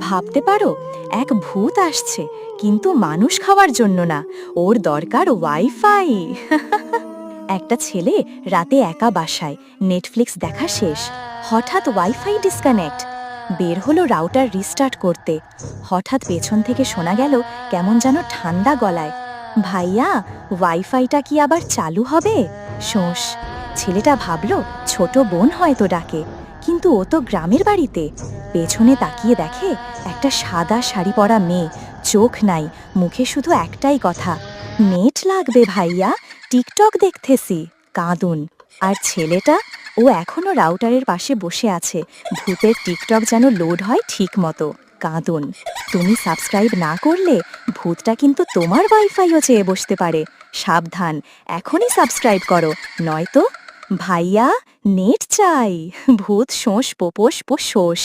ভাবতে পারো, এক ভূত আসছে, কিন্তু মানুষ খাওয়ার জন্য না, ওর দরকার ওয়াইফাই। একটা ছেলে রাতে একা বাসায়, নেটফ্লিক্স দেখা শেষ, হঠাৎ ওয়াইফাই ডিসকানেক্ট। বের হলো রাউটার রিস্টার্ট করতে, হঠাৎ পেছন থেকে শোনা গেল কেমন যেন ঠান্ডা গলায়, ভাইয়া, ওয়াইফাইটা কি আবার চালু হবে? শোঁস। ছেলেটা ভাবলো ছোট বোন হয়তো ডাকে, কিন্তু ও তো গ্রামের বাড়িতে। পেছনে তাকিয়ে দেখে একটা সাদা শাড়ি পরা মেয়ে, চোখ নাই, মুখে শুধু একটাই কথা, নেট লাগবে ভাইয়া, টিকটক দেখতেছি, কাঁদুন। আর ছেলেটা, ও এখনো রাউটারের পাশে বসে আছে, ভূতের টিকটক যেন লোড হয় ঠিক মতো, কাঁদুন। তুমি সাবস্ক্রাইব না করলে ভূতটা কিন্তু তোমার ওয়াইফাইও চেয়ে বসতে পারে, সাবধান, এখনই সাবস্ক্রাইব করো, নয়তো ভাইয়া, নেট চাই, ভূত শোঁস পোপোস পোষোস।